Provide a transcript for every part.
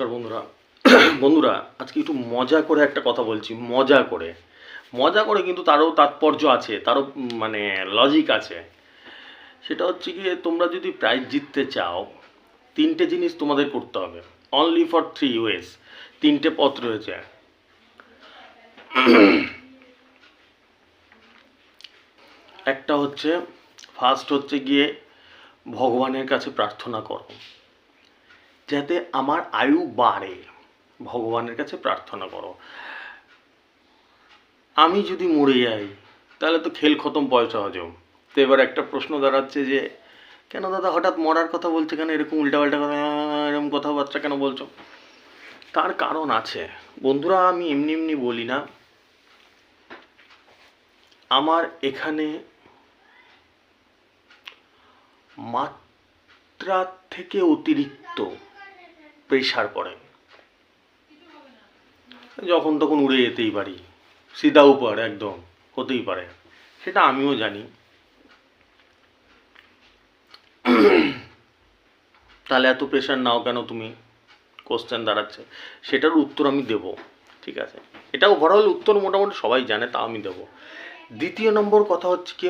নমস্কার বন্ধুরা। বন্ধুরা, আজকে একটু মজা করে একটা কথা বলছি। মজা করে কিন্তু তারও তাৎপর্য আছে, তারও মানে লজিক আছে। সেটা হচ্ছে গিয়ে, তোমরা যদি প্রাইজ জিততে চাও, তিনটে জিনিস তোমাদের করতে হবে। Only for 3 ways. তিনটে পথ রয়েছে। একটা হচ্ছে, ফার্স্ট হচ্ছে গিয়ে ভগবানের কাছে প্রার্থনা করো যাতে আমার আয়ু বাড়ে। ভগবানের কাছে প্রার্থনা করো। আমি যদি মরে যাই তাহলে তো খেল খতম, পয়সা হজম। তো এবার একটা প্রশ্ন দাঁড়াচ্ছে যে, কেন দাদা হঠাৎ মরার কথা বলছে, কেন এরকম উল্টাপাল্টা কথা, এরকম কথাবার্তা কেন বলছো? তার কারণ আছে বন্ধুরা, আমি এমনি এমনি বলি না। আমার এখানে মাত্রা থেকে অতিরিক্ত প্রেশার পড়ে, যখন তখন উড়ে যেতেই পারি, সিধা উপর একদম হতেই পারে, সেটা আমিও জানি। তাহলে এত প্রেশার নাও কেন তুমি? কোশ্চেন দাঁড়াচ্ছে, সেটার উত্তর আমি দেব। ঠিক আছে, এটা ওভারঅল উত্তর মোটামুটি সবাই জানে, তা আমি দেব। দ্বিতীয় নম্বর কথা হচ্ছে কি,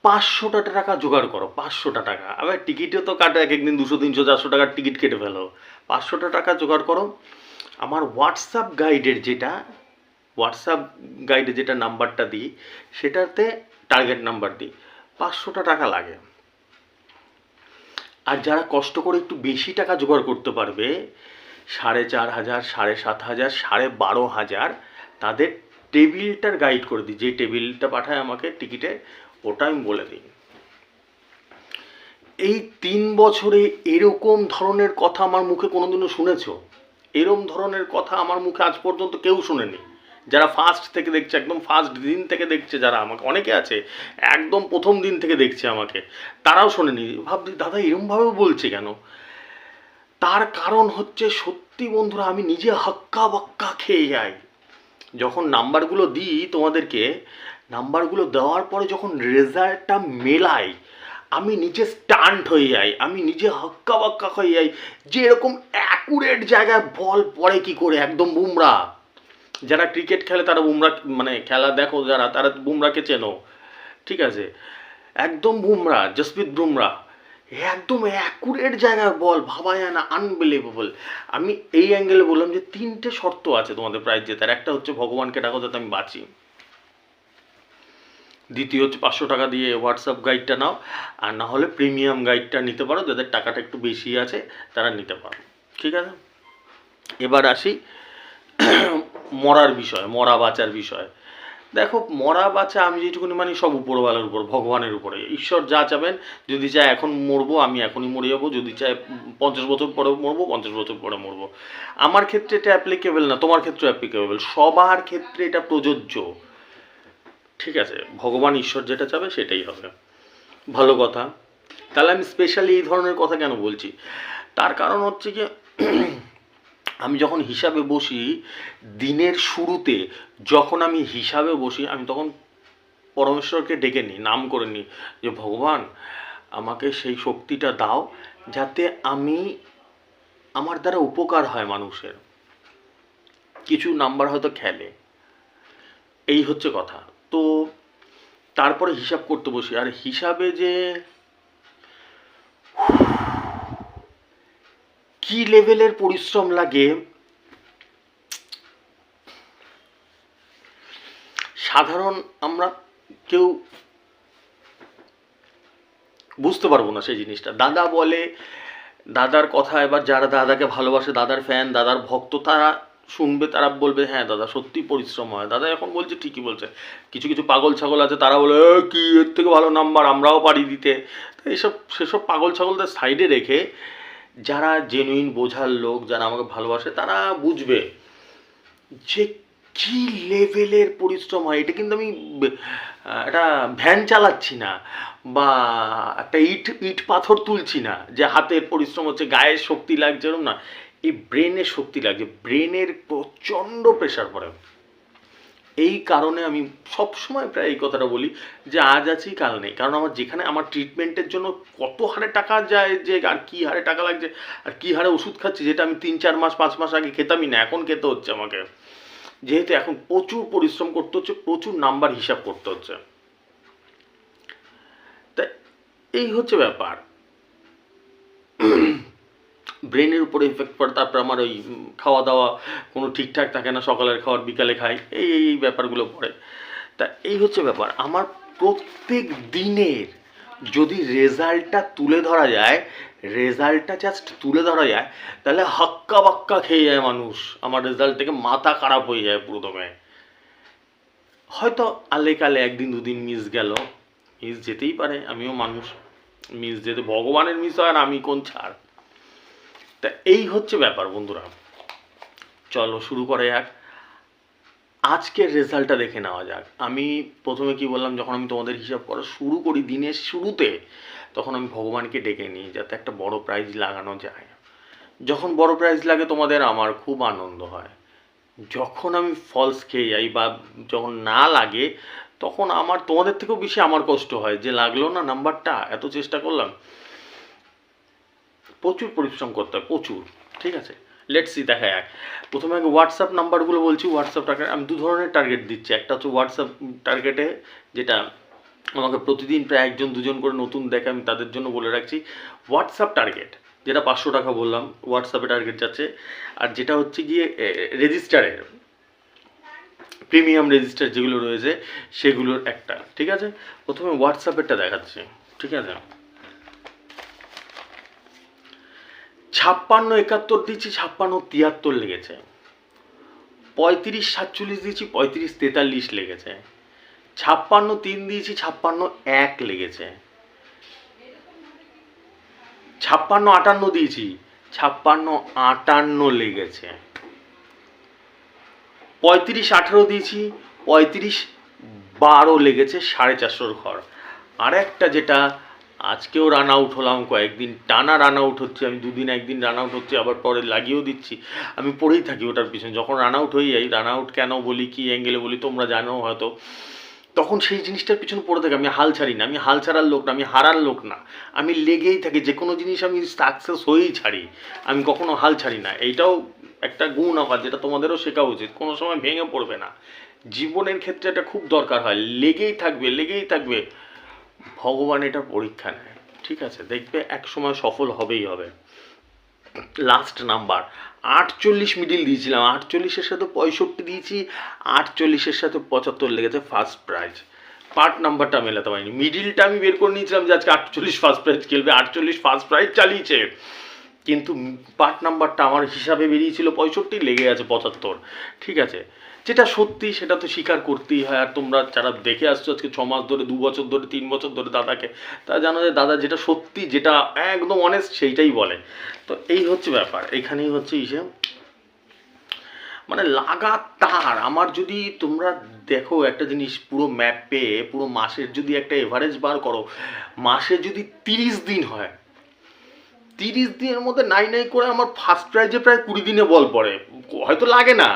500টা টাকা জোগাড় করো। 500টা টাকা, আবার টিকিটে তো কাটে, এক একদিন 200 300 400 টাকার টিকিট কেটে ফেলো। 500টা টাকা জোগাড় করো। আমার হোয়াটসঅ্যাপ গাইডে যেটা নাম্বারটা দিই, সেটাতে টার্গেট নাম্বার দিই। 500টা টাকা লাগে। আর যারা কষ্ট করে একটু বেশি টাকা জোগাড় করতে পারবে, 4,500, 7,500, 12,500, তাদের টেবিলটার গাইড করে দিই। যে টেবিলটা পাঠায় আমাকে টিকিটে, ওটা আমি বলে দিই। এই 3 বছরে এরকম ধরনের কথা আমার মুখে কোনোদিনও শুনেছো? এরকম ধরনের কথা আমার মুখে আজ পর্যন্ত কেউ শোনেনি। যারা ফার্স্ট থেকে দেখছে, একদম ফার্স্ট দিন থেকে দেখছে, যারা আমাকে, অনেকে আছে একদম প্রথম দিন থেকে দেখছে আমাকে, তারাও শোনেনি। ভাবছি দাদা এরমভাবেও বলছে কেন? তার কারণ হচ্ছে, সত্যি বন্ধুরা, আমি নিজে হাক্কা বাক্কা খেয়ে যাই। যখন নাম্বারগুলো দিই তোমাদেরকে, নাম্বারগুলো দেওয়ার পরে যখন রেজাল্টটা মেলাই, আমি নিজে স্টান্ট হয়ে যাই, আমি নিজে হাক্কা বাক্কা হয়ে যাই যে এরকম অ্যাকুরেট জায়গায় বল পড়ে কি করে। একদম বুমরা, যারা ক্রিকেট খেলে তারা বুমরা, মানে খেলা দেখো যারা, তারা বুমরাকে চেনো। ঠিক আছে, একদম বুমরা, জসপ্রীত বুমরা, একদম অ্যাকুরেট জায়গায় বল, ভাবা যায় না, আনবিলিভেবল। আমি এই অ্যাঙ্গেলে বললাম যে 3টে শর্ত আছে তোমাদের প্রাইজ জেতার। একটা হচ্ছে ভগবানকে ডাকো যাতে আমি বাঁচি। দ্বিতীয় হচ্ছে 500 টাকা দিয়ে হোয়াটসঅ্যাপ গাইডটা নাও, আর না হলে প্রিমিয়াম গাইডটা নিতে পারো, যাদের টাকাটা একটু বেশি আছে তারা নিতে পারো। ঠিক আছে, এবার আসি মরার বিষয়, মরা বাঁচার বিষয়। দেখো, মরা বাঁচা আমি যেটুকুনি মানি, সব উপরওয়ালার উপর, ভগবানের উপরে। ঈশ্বর যা চাবেন, যদি চায় এখন মরবো আমি এখনই মরে যাবো, যদি চায় 50 বছর পরে মরবো, 50 বছর পরে মরবো। আমার ক্ষেত্রে এটা অ্যাপ্লিকেবল না, তোমার ক্ষেত্রে অ্যাপ্লিকেবল, সবার ক্ষেত্রে এটা প্রযোজ্য। ঠিক আছে, ভগবান ঈশ্বর যেটা চাবে সেটাই হবে। ভালো কথা। তাহলে আমি স্পেশালি এই ধরনের কথা কেন বলছি? তার কারণ হচ্ছে যে, আমি যখন হিসাবে বসি, দিনের শুরুতে যখন আমি হিসাবে বসি, আমি তখন পরমেশ্বরকে ডেকে নিই, নাম করে নিই যে ভগবান আমাকে সেই শক্তিটা দাও যাতে আমি, আমার দ্বারা উপকার হয় মানুষের। কিছু নাম্বার হয়তো খেলে, এই হচ্ছে কথা। তো তারপরে হিসাব করতে বসি, আর হিসাবে যে কি লেভেলের পরিশ্রম লাগে, সাধারণ আমরা কেউ বুঝতে পারবো না সেই জিনিসটা। দাদা বলে, দাদার কথা, এবার যারা দাদাকে ভালোবাসে, দাদার ফ্যান, দাদার ভক্ত, তারা শুনবে, তারা বলবে হ্যাঁ দাদা সত্যি পরিশ্রম হয়। দাদা এখন বলছে ঠিকই বলছে। কিছু কিছু পাগল ছাগল আছে, তারা বলে কি এর থেকে ভালো নাম্বার আমরাও পারি দিতে। তো এইসব, সেসব পাগল ছাগলদের সাইডে রেখে, যারা জেনুইন বোঝার লোক, যারা আমাকে ভালোবাসে, তারা বুঝবে যে কি লেভেলের পরিশ্রম হয়। এটা কিন্তু আমি একটা ভ্যান চালাচ্ছি না, বা একটা ইট পাথর তুলছি না যে হাতের পরিশ্রম হচ্ছে, গায়ের শক্তি লাগছে, এরকম না। এই ব্রেনের শক্তি লাগছে, ব্রেনের প্রচণ্ড প্রেশার পড়ে। এই কারণে আমি সবসময় প্রায় এই কথাটা বলি যে আজ আছি কাল নেই। কারণ আমার যেখানে আমার ট্রিটমেন্টের জন্য কত হারে টাকা যায়, যে আর কী হারে টাকা লাগছে, আর কী হারে ওষুধ খাচ্ছি, যেটা আমি 3-4 মাস 5 মাস আগে খেতামই না, এখন খেতে হচ্ছে আমাকে। যেহেতু এখন প্রচুর পরিশ্রম করতে হচ্ছে, প্রচুর নাম্বার হিসাব করতে হচ্ছে। তাই এই হচ্ছে ব্যাপার। ব্রেনের উপরে এফেক্ট পড়ে। তারপর আমার ওই খাওয়া দাওয়া কোনো ঠিকঠাক থাকে না, সকালের খাবার বিকালে খাই, এই ব্যাপারগুলো পড়ে। তা এই হচ্ছে ব্যাপার। আমার প্রত্যেক দিনের যদি রেজাল্টটা তুলে ধরা যায়, রেজাল্টটা জাস্ট তুলে ধরা যায়, তাহলে হাক্কা বাক্কা খেয়ে যায় মানুষ। আমার রেজাল্ট থেকে মাথা খারাপ হয়ে যায় প্রথমে। হয়তো আলে কালে 1-2 দিন মিস গেল, মিস যেতেই পারে, আমিও মানুষ, মিস যেতে ভগবানের মিস হয়, আর আমি কোন ছাড়। তা এই হচ্ছে ব্যাপার বন্ধুরা। চলো শুরু করে যাক। আজকের রেজাল্টটা দেখে নেওয়া যাক। আমি প্রথমে কি বললাম, যখন আমি তোমাদের হিসাব করা শুরু করি দিনের শুরুতে, তখন আমি ভগবানকে ডেকে নিই যাতে একটা বড় প্রাইজ লাগানো যায়। যখন বড় প্রাইজ লাগে তোমাদের, আমার খুব আনন্দ হয়। যখন আমি ফলস খেয়ে যাই বা যখন না লাগে, তখন আমার তোমাদের থেকেও বেশি আমার কষ্ট হয় যে লাগলো না নাম্বারটা, এত চেষ্টা করলাম। প্রচুর পরিশ্রম করতে হয়, প্রচুর। ঠিক আছে, লেটস সি, দেখা যাক। প্রথমে আগে হোয়াটসঅ্যাপ নাম্বারগুলো বলছি। হোয়াটসঅ্যাপ টার্গেট আমি 2 ধরনের টার্গেট দিচ্ছি। একটা হচ্ছে হোয়াটসঅ্যাপ টার্গেটে, যেটা আমাকে প্রতিদিন প্রায় 1-2 জন করে নতুন দেখে, আমি তাদের জন্য বলে রাখছি হোয়াটসঅ্যাপ টার্গেট, যেটা 500 টাকা বললাম, হোয়াটসঅ্যাপে টার্গেট যাচ্ছে। আর যেটা হচ্ছে গিয়ে রেজিস্টারের, প্রিমিয়াম রেজিস্টার যেগুলো রয়েছে সেগুলোর একটা। ঠিক আছে, প্রথমে হোয়াটসঅ্যাপেরটা দেখাচ্ছি। ঠিক আছে, 56-71 দিয়েছি, 56-73 লেগেছে। 35-47 দিয়েছি, 35-43 লেগেছে। 56-3 দিয়েছি, 56-1 লেগেছে। 56-58 দিয়েছি, 56-58 লেগেছে। 35-18 দিয়েছি, 35-12 লেগেছে, 450 ঘর। আর একটা যেটা আজকেও রান আউট হলাম, কয়েকদিন টানা রান আউট হচ্ছে, আমি 2 দিন 1 দিন রান আউট হচ্ছে, আবার পরে লাগিয়েও দিচ্ছি, আমি পড়েই থাকি ওটার পিছনে। যখন রান আউট হয়ে যাই, রান আউট কেন বলি, কি অ্যাঙ্গেলে বলি তোমরা জানো হয়তো, তখন সেই জিনিসটার পিছনে পড়ে থাকি। আমি হাল ছাড়ি না, আমি হাল ছাড়ার লোক না, আমি হারার লোক না, আমি লেগেই থাকি। যে কোনো জিনিস আমি সাকসেস হয়েই ছাড়ি, আমি কখনো হাল ছাড়ি না। এইটাও একটা গুণ আমার, যেটা তোমাদেরও শেখা উচিত। কোনো সময় ভেঙে পড়বে না, জীবনের ক্ষেত্রে এটা খুব দরকার হয়। লেগেই থাকবে, লেগেই থাকবে। ভগবান এটা পরীক্ষা নেয়, ঠিক আছে, দেখবে এক সময় সফল হবেই হবে। লাস্ট নাম্বার 48 মিডিল দিয়েছিলাম, 48-এর সাথে 65 দিয়েছি, 48-এর সাথে 75 লেগেছে ফার্স্ট প্রাইজ। পার্ট নাম্বারটা মেলাতে পারিনি, মিডিলটা আমি বের করে নিয়েছিলাম যে আজকে 48 ফার্স্ট প্রাইজ খেলবে, 48 ফার্স্ট প্রাইজ চালিয়েছে, কিন্তু পার্ট নাম্বারটা আমার হিসাবে বেরিয়েছিল 65, লেগে আছে 75। ঠিক আছে, যেটা সত্যি সেটা তো স্বীকার করতেই হয়। আর তোমরা যারা দেখে আসছো আজকে 6 মাস ধরে, 2 বছর ধরে, 3 বছর ধরে দাদাকে, তারা জানো যে দাদা যেটা সত্যি, যেটা একদম অনেস্ট, সেইটাই বলে। তো এই হচ্ছে ব্যাপার, এইখানেই হচ্ছে হিসেব। মানে লাগাতার আমার, যদি তোমরা দেখো একটা জিনিস, পুরো ম্যাপে পুরো মাসের যদি একটা এভারেজ বার করো, মাসে যদি 30 দিন হয়, 30 দিনের মধ্যে নাই নাই করে আমার ফার্স্ট প্রাইজে প্রায় 20 দিনে বল পড়ে। হয়তো লাগে না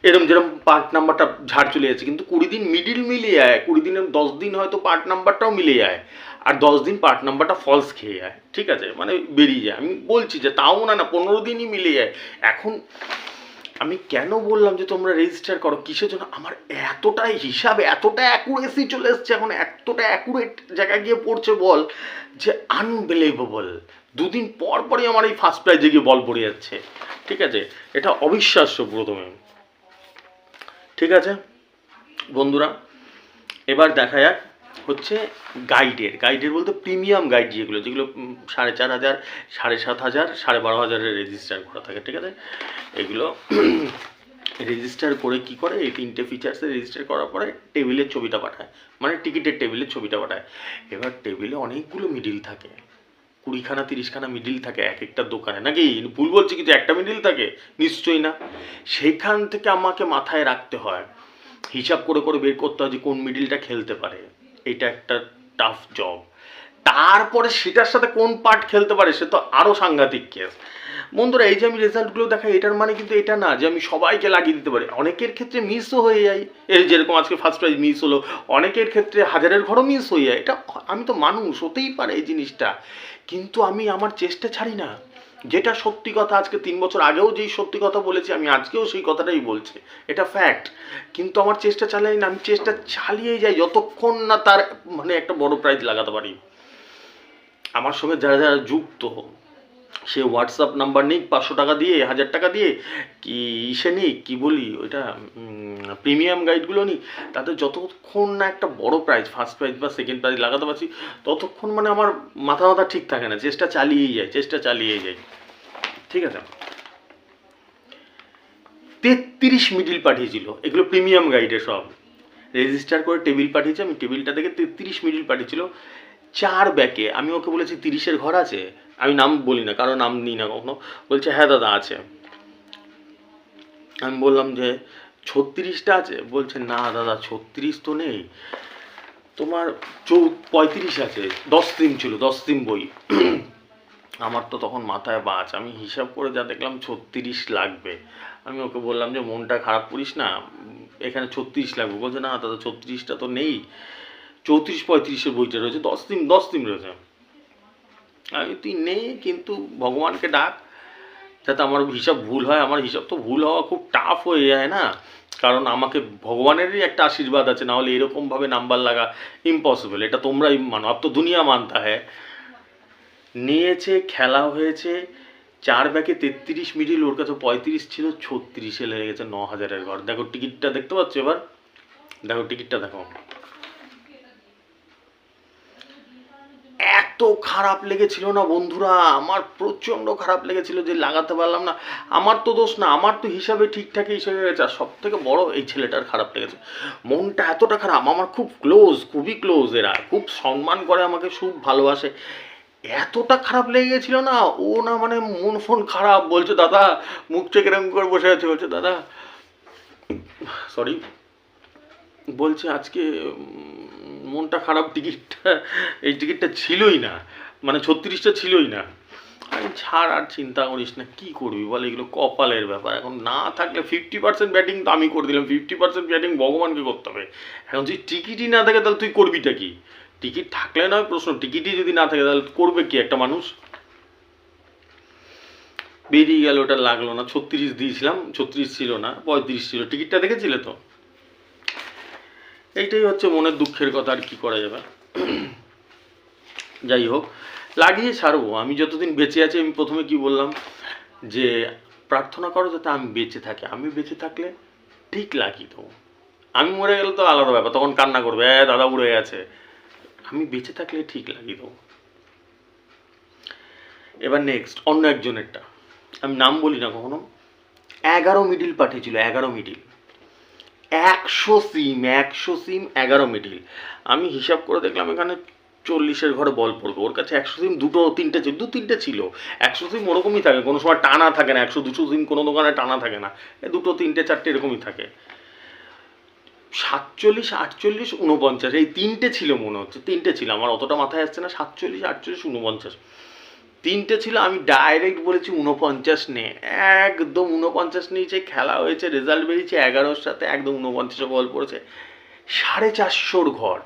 এরকম যেরকম পার্ট নাম্বারটা ঝাড় চলে যাচ্ছে, কিন্তু 20 দিন মিডিল মিলিয়ে যায়, 20 দিনের 10 দিন হয়তো পার্ট নাম্বারটাও মিলে যায়, আর 10 দিন পার্ট নাম্বারটা ফলস খেয়ে যায়। ঠিক আছে, মানে বেরিয়ে যায়। আমি বলছি যে তাও না, 15 দিনই মিলে যায়। এখন আমি কেন বললাম যে তোমরা রেজিস্টার করো, কিসের জন্য, আমার এতটাই হিসাবে, এতটা অ্যাকুরেসি চলে এসছে এখন, এতটা অ্যাকুরেট জায়গায় গিয়ে পড়ছে বল, যে আনবিলিভেবল। 2 দিন পর পরই আমার এই ফার্স্ট প্রাইজে গিয়ে বল পড়ে যাচ্ছে। ঠিক আছে, এটা অবিশ্বাস্য প্রথমে। ঠিক আছে বন্ধুরা, এবার দেখা যাক হচ্ছে গাইডের বলতে প্রিমিয়াম গাইড, যেগুলো 4,500, 7,500, 12,500 রেজিস্টার করা থাকে। ঠিক আছে, এগুলো রেজিস্টার করে কি করে, এই 3টে ফিচার্সে রেজিস্টার করার পরে টেবিলের ছবিটা পাঠায়, মানে টিকিটের টেবিলের ছবিটা পাঠায়। এবার টেবিলে অনেকগুলো মিডিল থাকে, 20খানা 30খানা মিডিল থাকে এক একটা দোকানে, নাকি ভুল বলছি কিছু, একটা মিডিল থাকে নিশ্চয়ই না। সেখান থেকে আমাকে মাথায় রাখতে হয়, হিসাব করে করে বের করতে হয় যে কোন মিডিলটা খেলতে পারে। এটা একটা টাফ জব। তারপরে সেটার সাথে কোন পার্ট খেলতে পারে, সে তো আরও সাংঘাতিক কেস। বন্ধুরা এই যে আমি রেজাল্টগুলো দেখাই এটার মানে কিন্তু এটা না যে আমি সবাইকে লাগিয়ে দিতে পারি, অনেকের ক্ষেত্রে মিসও হয়ে যায়। এই যেরকম আজকে ফার্স্ট প্রাইজ মিস হলো, অনেকের ক্ষেত্রে হাজারের ঘরও মিস হয়ে যায়, এটা আমি তো মানুষ, হতেই পারে এই জিনিসটা। কিন্তু আমি আমার চেষ্টা ছাড়ি না, যেটা সত্যি কথা, আজকে 3 বছর আগেও যেই সত্যি কথা বলেছি আমি আজকেও সেই কথাটাই বলছি, এটা ফ্যাক্ট। কিন্তু আমার চেষ্টা চালাই না, আমি চেষ্টা চালিয়ে যাই যতক্ষণ না তার মানে একটা বড় প্রাইজ লাগাতে পারি। আমার সঙ্গে যারা যারা যুক্ত, সে হোয়াটসঅ্যাপ নাম্বার নিক 500 টাকা দিয়ে, 1000 টাকা দিয়ে, কি ইসে নিক, কি বলি ওইটা, প্রিমিয়াম গাইডগুলো নিক, তাতে যতক্ষণ না একটা বড় প্রাইজ, ফার্স্ট প্রাইজ বা সেকেন্ড প্রাইজ লাগাতে পারছি, ততক্ষণ মানে আমার মাথা মাথা ঠিক থাকে না, চেষ্টা চালিয়েই যায়, চেষ্টা চালিয়েই যায়। ঠিক আছে, 33 মিডিল পাঠিয়েছিল, এগুলো প্রিমিয়াম গাইডে সব রেজিস্টার করে টেবিল পাঠিয়েছে, আমি টেবিলটা দেখে 33 মিডিল পাঠিয়েছিল 4 ব্যাকে। আমি ওকে বলেছি 30-এর ঘর আছে, আমি নাম বলি না, কারো নাম নিই না কখনো। বলছে হ্যাঁ দাদা আছে। আমি বললাম যে 36টা আছে? বলছে না দাদা 36 তো নেই, তোমার 35 আছে, 10 সিম ছিল, 10 সিম বই। আমার তো তখন মাথায় বাজ, আমি হিসাব করে যা দেখলাম 36 লাগবে। আমি ওকে বললাম যে মনটা খারাপ করিস না, এখানে 36 লাগবে। বলছে না দাদা 36টা তো নেই, 34-35-এর বইটা রয়েছে, 10 সিম রয়েছে। আমি তুই নে, কিন্তু ভগবানকে ডাক যাতে আমার হিসাব ভুল হয়। আমার হিসাব তো ভুল হওয়া খুব টাফ হয়ে যায় না, কারণ আমাকে ভগবানেরই একটা আশীর্বাদ আছে, না হলে এরকমভাবে নাম্বার লাগা ইম্পসিবল, এটা তোমরাই মানো, আব তো দুনিয়া মানতা হ্যায়। নিয়েছে, খেলা হয়েছে, 4 ব্যাকে 33 মিডিল, ওর কাছে 35 ছিল, 36-এ লেগে গেছে 9,000-এর ঘর। দেখো টিকিটটা দেখতে পাচ্ছ, এবার দেখো টিকিটটা দেখো। এত খারাপ লেগেছিল না বন্ধুরা, আমার প্রচণ্ড খারাপ লেগেছিল যে লাগাতে পারলাম না। আমার তো দোষ না, আমার তো হিসাবে ঠিকঠাক হিসেবে গেছে, আর সব থেকে বড় এই ছেলেটার খারাপ লেগেছে। মনটা এতটা খারাপ, আমার খুব ক্লোজ, খুবই ক্লোজ, এরা খুব সম্মান করে আমাকে, খুব ভালোবাসে, এতটা খারাপ লেগে গেছিল না। ও না মানে মন ফোন খারাপ, বলছে দাদা, মুখ চেক এরকম করে বসে আছে, বলছে দাদা, সরি, বলছে আজকে মনটা খারাপ, টিকিটটা, এই টিকিটটা ছিলই না, মানে 36টা ছিলই না। আমি ছাড়, আর চিন্তা করিস না, কী করবি বল, এগুলো কপালের ব্যাপার। এখন না থাকলে 50% ব্যাটিং তো আমি করে দিলাম, 50% ব্যাটিং ভগবানকে করতে হবে। এখন যদি টিকিটই না থাকে তাহলে তুই করবিটা কি? টিকিট থাকলে নয় প্রশ্ন, টিকিটই যদি না থাকে তাহলে করবে কি একটা মানুষ? বেরিয়ে গেল, ওটা লাগলো না। 36 দিয়েছিলাম, 36 ছিল না, 35 ছিল। টিকিটটা দেখেছিলে তো? এইটাই হচ্ছে মনের দুঃখের কথা, আর কি করা যাবে। যাই হোক, লাগিয়ে ছাড়বো, আমি যতদিন বেঁচে আছি। আমি প্রথমে কি বললাম, যে প্রার্থনা করো যাতে আমি বেঁচে থাকি, আমি বেঁচে থাকলে ঠিক লাগিয়ে দেবো। আমি মরে গেলে তো আলাদা ব্যাপার, তখন কান্না করবে দাদা উড়ে গেছে। আমি বেঁচে থাকলে ঠিক লাগিয়ে দেবো। এবার নেক্সট অন্য একজনেরটা, আমি নাম বলি না কখনো। 11 মিডিল পাঠিয়েছিল, 11 মিডিল, 100 সিম, 100 সিম, 11 মিডিল। আমি হিসাব করে দেখলাম এখানে 40-এর ঘরে বল পড়বে। ওর কাছে 100 সিম 2-3টে ছিল, 2-3টে ছিল। 100 সিম ওরকমই থাকে, কোনো সময় টানা থাকে না, 100-200 সিম কোনো দোকানে টানা থাকে না, 2-3-4টে এরকমই থাকে। 47, 48, 49, এই 3টে ছিল মনে হচ্ছে, 3টে ছিল, আমার অতটা মাথায় আসছে না। 47, 48, 49, 3টে ছিল। আমি ডাইরেক্ট বলেছি 49 নে, একদম 49 নিয়েছে। খেলা হয়েছে, রেজাল্ট বেরিয়েছে, 11-র সাথে একদম 49-এ বল পড়েছে। 450-র ঘর,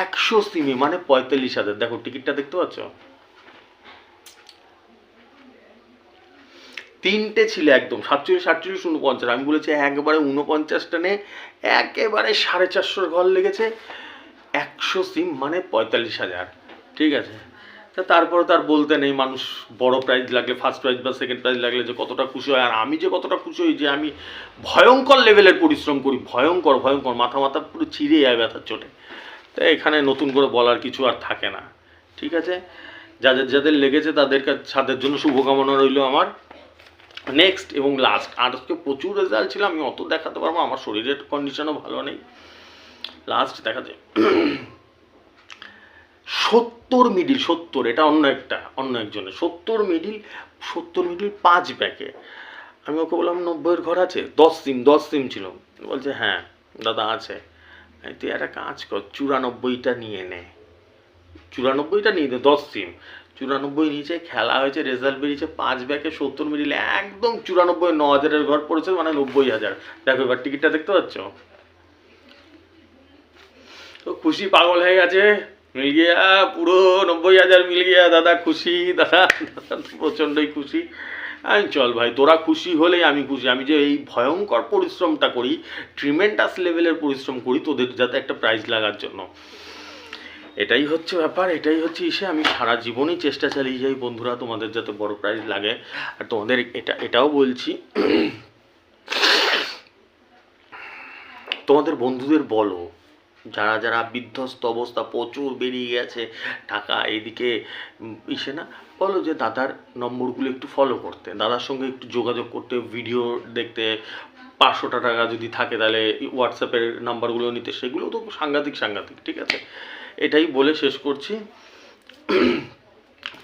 100 সিমে, মানে 45,000। দেখো টিকিটটা দেখতে পাচ্ছ, 3টে ছিল একদম 47, 48, 49। আমি বলেছি একবারে 49টা নে, একেবারে 450-র ঘর লেগেছে, 100 সিম, মানে 45,000। ঠিক আছে, তা তারপরে তার বলতে নেই, মানুষ বড় প্রাইজ লাগলে, ফার্স্ট প্রাইজ বা সেকেন্ড প্রাইজ লাগলে যে কতটা খুশি হয়, আর আমি যে কতটা খুশি হই, যে আমি ভয়ঙ্কর লেভেলের পরিশ্রম করি, ভয়ঙ্কর ভয়ঙ্কর, মাথা মাথা পুরো ছিঁড়ে যায় ব্যথার চোটে। তাই এখানে নতুন করে বলার কিছু আর থাকে না। ঠিক আছে, যাদের যাদের লেগেছে তাদের সাথের জন্য শুভকামনা রইল আমার। নেক্সট এবং লাস্ট, আজকে প্রচুর রেজাল্ট ছিল, আমি অত দেখাতে পারবো, আমার শরীরের কন্ডিশনও ভালো নেই। লাস্ট দেখা যায় 70 মিডিল, 70, এটা অন্য একজনের 70 মিডিল, 70 মিডিল 5 ব্যাকে। আমি ওকে বললাম 90-এর ঘর আছে, 10 সিম ছিল। বলছে হ্যাঁ দাদা আছে। তুই একটা কাজ কর, 94টা নিয়ে নে, 94টা নিয়ে নে, 10 সিম, 94 নিচে খেলা হয়েছে, রেজাল্ট বেরিয়েছে 5 ব্যাকে 70 মিডিল, একদম 94, 9,000-এর ঘর পড়েছে, মানে 90,000। দেখো এবার টিকিটটা দেখতে পাচ্ছ, তো খুশি পাগল হয়ে গেছে, মিল গিয়া, পুরো 90,000 মিল গিয়া দাদা, খুশি দাদা, দাদা তো প্রচণ্ডই খুশি। আমি চল ভাই, তোরা খুশি হলেই আমি খুশি। আমি যে এই ভয়ঙ্কর পরিশ্রমটা করি, ট্রিমেন্ডাস লেভেলের পরিশ্রম করি তোদের যাতে একটা প্রাইজ লাগার জন্য, এটাই হচ্ছে ব্যাপার, এটাই হচ্ছে ইসে। আমি সারা জীবনই চেষ্টা চালিয়ে যাই বন্ধুরা, তোমাদের যাতে বড় প্রাইজ লাগে। আর তোমাদের এটাও বলছি, তোমাদের বন্ধুদের বলো, যারা যারা বিধ্বস্ত অবস্থা, প্রচুর বেরিয়ে গেছে টাকা, এইদিকে ইসে না, বলো যে দাদার নম্বরগুলো একটু ফলো করতে, দাদার সঙ্গে একটু যোগাযোগ করতে, ভিডিও দেখতে, 500 টাকা যদি থাকে তাহলে হোয়াটসঅ্যাপের নাম্বারগুলো নিতে, সেগুলো তো সাংঘাতিক সাংঘাতিক। ঠিক আছে, এটাই বলে শেষ করছি।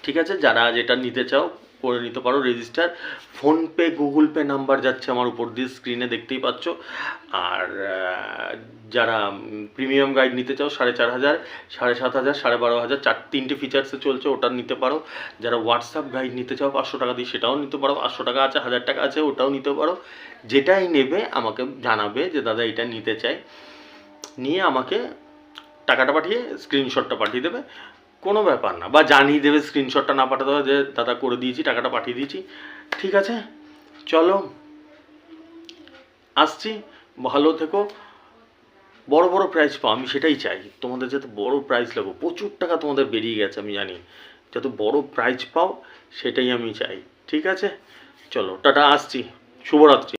ঠিক আছে, যারা যেটা নিতে চাও করে নিতে পারো register. PhonePe, Google pay number যাচ্ছে আমার উপর দিয়ে, স্ক্রিনে দেখতেই পাচ্ছ। আর যারা প্রিমিয়াম গাইড নিতে চাও 4,500, 7,500, 12,500, তিনটে ফিচার্সে চলছে, ওটা নিতে পারো। যারা হোয়াটসঅ্যাপ গাইড নিতে চাও 500 টাকা দিয়ে, সেটাও নিতে পারো। 500 টাকা আছে, 1,000 টাকা আছে, ওটাও নিতে পারো। যেটাই নেবে আমাকে জানাবে যে দাদা এটা নিতে চাই, নিয়ে আমাকে টাকাটা পাঠিয়ে স্ক্রিনশটটা পাঠিয়ে দেবে, কোনো ব্যাপার না। বা জানিয়ে দেবে, স্ক্রিনশটটা না পাঠাতে হবে যে দাদা করে দিয়েছি, টাকাটা পাঠিয়ে দিয়েছি। ঠিক আছে, চলো আসছি, ভালো থেকো, বড় বড় প্রাইজ পাও, আমি সেটাই চাই, তোমাদের যাতে বড় প্রাইজ লাগো। প্রচুর টাকা তোমাদের বেরিয়ে গেছে আমি জানি, যাতে বড় প্রাইজ পাও সেটাই আমি চাই। ঠিক আছে, চলো টাটা, আসছি, শুভরাত্রি।